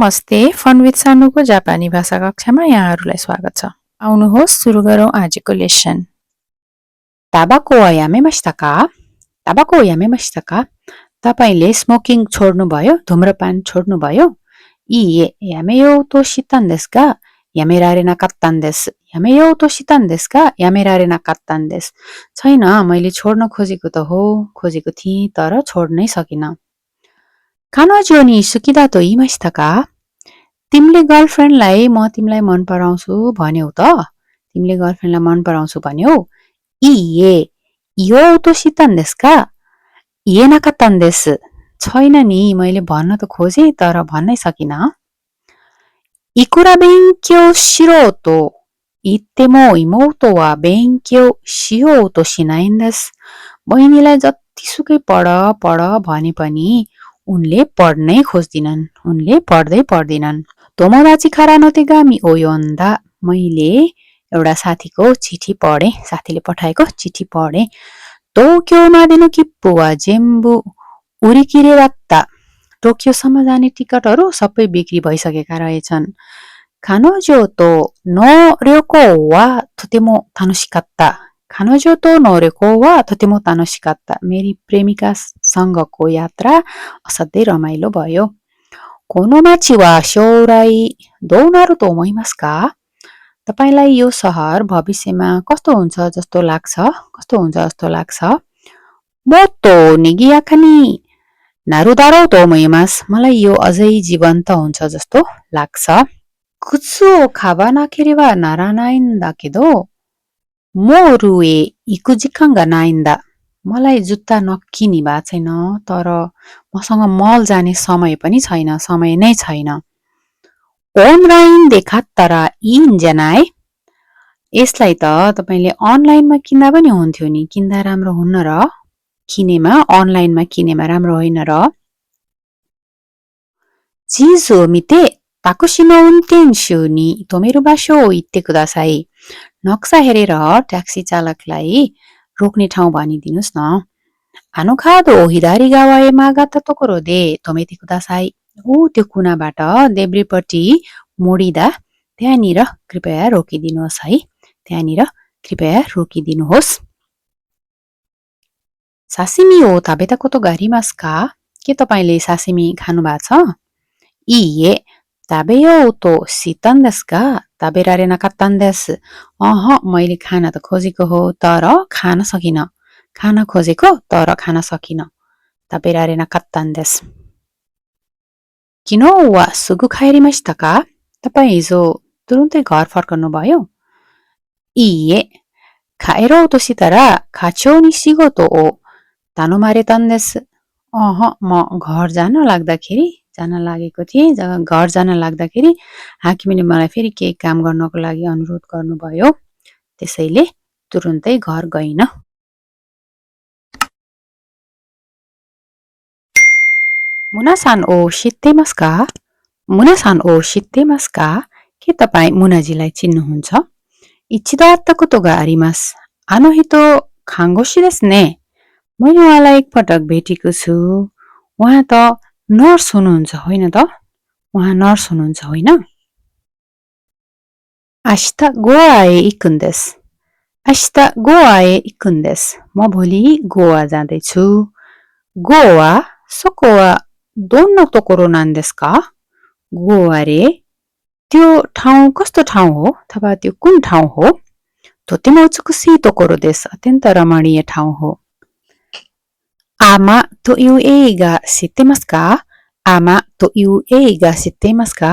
नमस्ते, fun with सानुको जापानी भाषा कक्षामा यहाँहरूलाई स्वागत छ। आउनुहोस् सुरु गरौँ आजको लेसन। ताबाको वा यामेमासिता का? ताबाको वा यामेमासिता का? तपाईले स्मोकिङ छोड्नुभयो, धूम्रपान छोड्नुभयो? इए यामेयो तो शितान देसु का? यामेरारे नाकात्तान देसु। यामेयो तो शितान देसु का? यामेरारे नाकात्तान देसु। छैन, मैले छोड्न खोजेको त हो, खोजेको थिएँ तर छोड्नै सकिन। कानोजो नि सुकिदा तो इमासिता का? तिमीले गर्लफ्रेन्डलाई म तिमीलाई मन पराउँछु भन्यौ त? तिमीले गर्लफ्रेन्डलाई मन पराउँछु भन्यौ? इए यो तो शितान देसु का? इए नाकात्तान देसु। छैन नि, मैले भन्न त खोजेँ तर भन्नै सकिन। इकुरा बेंक्यो शिरो तो इत्तेमो इमोतो वा बेंक्यो शियो तो शिनाइन देसु। बहिनीलाई जतिसुकै पढ भने पनि उनले पढ्नै खोज्दिनन्, उनले पढ्दै पढ्दिनन्। तोमोदाची खारा नोतेगामी ओयोन्दा, मैले एउटा साथीको चिठी पढेँ, साथीले पठाएको चिठी पढेँ। टोक्यो मादेनो किप्पु वा जेम्बु उरिकिरे रात्ता। टोकियोसम्म जाने टिकटहरू सबै बिक्री भइसकेका रहेछन्। खानोजो तो नोर्योको वा तोतेमो तानोशिकात्ता। खानोजो तो नोर्योको वा तोतेमो तानोशिकात्ता। मेरी प्रेमिकासँगको यात्रा असाध्यै रमाइलो भयो। कोनोमाची वा शौराई दोउनारु तो ओमोइमासु का? तपाईलाई यो सहर भविष्यमा कस्तो हुन्छ जस्तो लाग्छ? कस्तो हुन्छ जस्तो लाग्छ? मोतो निगियाका नि नारुदारो तो ओमोइमासु। मलाई यो अझै जीवन्त हुन्छ जस्तो लाग्छ। कुत्सु खाबा नाकेरे वा नारानाइन दा केदो मोरुए इकु जिकांगा नाइन दा। मलाई जुत्ता नकिनी भा छैन तर मसँग मल जाने समय पनि छैन, समय नै छैन। ओनलाइन देखात्तरा इन जनाए। यसलाई त तपाईले अनलाइनमा किन्दा पनि हुन्थ्यो नि, किन्दा राम्रो हुन्न र? किनेमा अनलाइनमा किनेमा राम्रो होइन र? चिजो मिते ताकुशिनो उन्तेन्शु नि तोमेरु बासो इत्ते कुदासाई। नक्सा हेरेर ट्याक्सी चालकलाई रोक्ने ठाउँ भनिदिनुस् न। आनुखादो हिदारी गावाए मागाता तोकोरो दे तोमेते कुदासाई। त्यो कुनाबाट देब्रेपट्टि मोडिदा त्यहाँनिर कृपया रोकिदिनुहोस् है। त्यहाँनिर कृपया रोकिदिनुहोस्। सासिमी ओ ताबेता कोतो गारिमासु का? के तपाईले सासिमी खानु भएको छ? इए ताबेयो तो शितान देसु का? ताबेरारे नाकात्तान देसु। मैले खान त खोजेको हो तर खान सकिन। खान खोजेको तर खान सकिन। ताबेरारे नाकात्तान देसु। किनो वा सुगु खाइरिमासिता का? तपाई हिजो तुरुन्तै घर फर्कनु भयो? इए खाएर ओतोसितारा खाचो नि शिगोतो ओ तानोमारे तान देसु। म घर जान लागेको थिएँ। घर जान लाग्दाखेरि हाकिमले मलाई फेरि केही काम गर्नको लागि अनुरोध गर्नुभयो। त्यसैले तुरुन्तै घर गइन। मुनासान ओ शित्तेमासु का? मुनासान ओ शित्तेमासु का? के तपाई मुनाजीलाई चिन्नुहुन्छ? इचिदो आत्ता कोतो गा आरिमासु। आनो हितो खाङ्गोशी देसु ने। मैले उहाँलाई एकपटक भेटेको छु। उहाँ त नर्स हुनुहुन्छ होइन त? उहाँ नर्स हुनुहुन्छ होइन? आशिता गोवाए इकुन देसु। आशिता गोवाए इकुन देसु। म भोलि गोवा जाँदैछु। गोवा सोको वा दोन्नो तोकोरो नान देसु का? गोवा रे त्यो ठाउँ कस्तो ठाउँ हो अथवा त्यो कुन ठाउँ हो? तोतेमो उत्सुकुशी तोकोरो देसु। अत्यन्त रमणीय ठाउँ हो। आमा तो युए गा शित्तेमासु का? आमा तो युए गा शित्तेमासु का?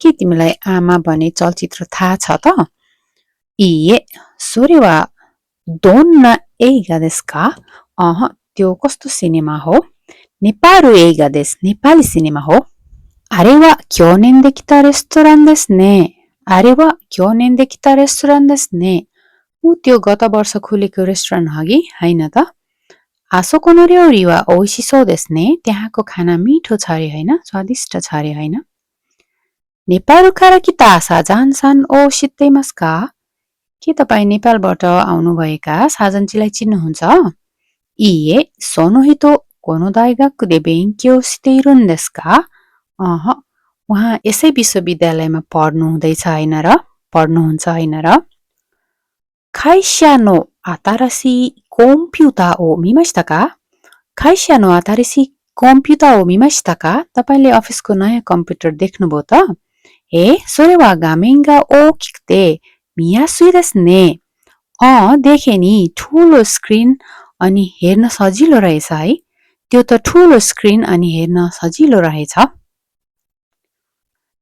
के तिमीलाई आमा भन्ने चलचित्र थाहा छ त? इए सोरे वा दोन्ना एगा देसु का? त्यो कस्तो सिनेमा हो? नेपालु एगा देसु। नेपाली सिनेमा हो। अरे वा क्योनेन देखिता रेस्टुरान्ट देसु ने। अरे वा क्योनेन देखिता रेस्टुरान्ट देसु ने। त्यो गत वर्ष खुलेको रेस्टुरेन्ट हगि होइन त? आसोको नोर्योरी वा ओइसिसो देसु ने। त्यहाँको खाना मिठो छ अरे होइन, स्वादिष्ट छ अरे होइन? नेपालु खारा किता आसा जानसान ओ शित्तेमासु का? के तपाई नेपालबाट आउनुभएका साजनजीलाई चिन्नुहुन्छ? इए सोनो हितो कोनो दाइगाक्कु दे बेंक्यो शिते इरुन देसु का? उहाँ यसै विश्वविद्यालयमा पढ्नुहुन्छ हैन र? 会社の新しいコンピューターを見ましたか? 会社の新しいコンピューターを見ましたか? तपाईले अफिसको नयाँ कम्प्युटर देख्नुभयो त? それは画面が大きくて見やすいですね。देखे नि ठुलो स्क्रिन अनि हेर्न सजिलो रहेछ है। त्यो त ठुलो स्क्रिन अनि हेर्न सजिलो रहेछ।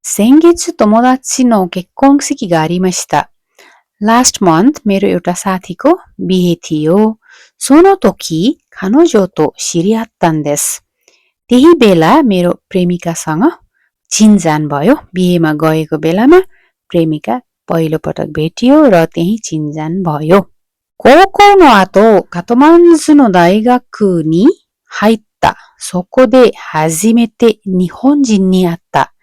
先月友達の結婚式がありました。Last month मेरो एउटा साथीको बिहे थियो। その時彼女と知り合ったんです。त्यही बेला मेरो प्रेमिकासँग चिनजान भयो। बिहेमा गएको बेलामा प्रेमिका पहिलो पटक भेटियो र त्यही चिनजान भयो। 高校の後、カトマンズの大学に入った。そこで初めて日本人に会った。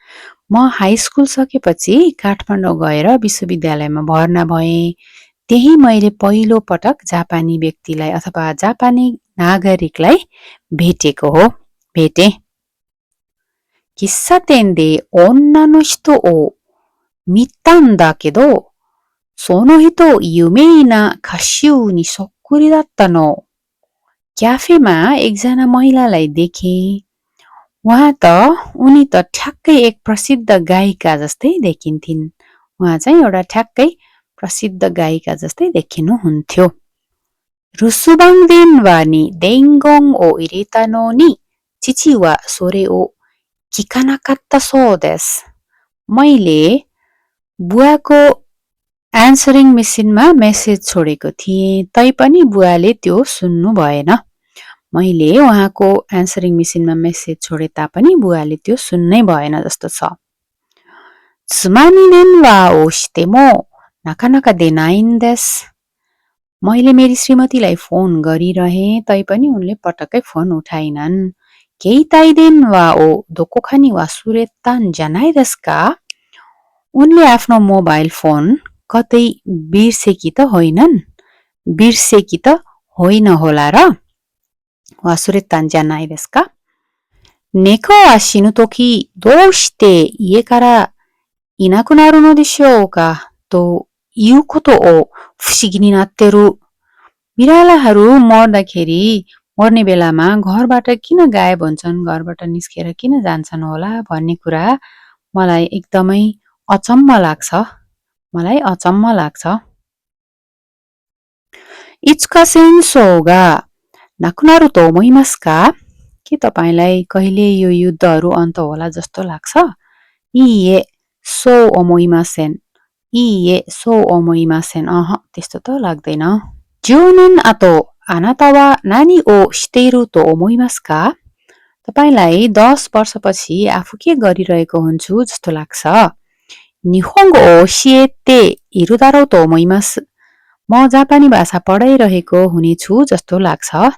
म हाई स्कुल सकेपछि काठमाडौँ गएर विश्वविद्यालयमा भर्ना भएँ। त्यही मैले पहिलो पटक जापानी व्यक्तिलाई अथवा जापानी नागरिकलाई भेटे। 喫茶店で女の人を見たんだけど、その人有名な歌手にそっくりだったの。क्याफेमा एकजना महिलालाई देखेँ। उहाँ उनी त ठ्याक्कै एक प्रसिद्ध गायिका जस्तै देखिन्थिन्। उहाँ चाहिँ एउटा ठ्याक्कै प्रसिद्ध गायिका जस्तै देखिनुहुन्थ्यो। 留守番電話に伝言を入れたのに、父はそれを聞かなかったそうです。मैले बुवाको एन्सरिङ मेसिनमा मेसेज छोडेको थिएँ, तैपनि बुवाले त्यो सुन्नु भएन। मैले उहाँको एन्सरिङ मेसिनमा मेसेज छोडे तापनि बुवाले त्यो सुन्नै भएन जस्तो छ। 妻に電話をしてもなかなか出ないんです。मैले मेरी श्रीमतीलाई फोन गरिरहेँ तैपनि उनले पटक्कै फोन उठाइनन्। 携帯電話をどこかに忘れたんじゃないですか? उनले आफ्नो मोबाइल फोन कतै बिर्सेकी त होइन होला र? 忘れたんじゃないですか? 猫は死ぬときどうして家からいなくなるのでしょうかということを不思議になってる。बिरालाहरू मर्ने बेलामा घरबाट किन गायब हुन्छन्, घरबाट निस्केर किन जान्छन् होला भन्ने कुरा मलाई एकदमै अचम्म लाग्छ। いつか戦争がなくなると思いますか? के तपाईलाई कहिले यो युद्धहरू अन्त होला जस्तो लाग्छ? いいえ、そう思いません。いいえ、そう思いません。त्यस्तो त लाग्दैन। 10年後、あなたは何をしていると思いますか? तपाईलाई 10 वर्षपछि आफू के गरिरहेको हुन्छु जस्तो लाग्छ? 日本語を教えているだろうと思います。म जापानी भाषा पढाइरहेको हुनेछु जस्तो लाग्छ।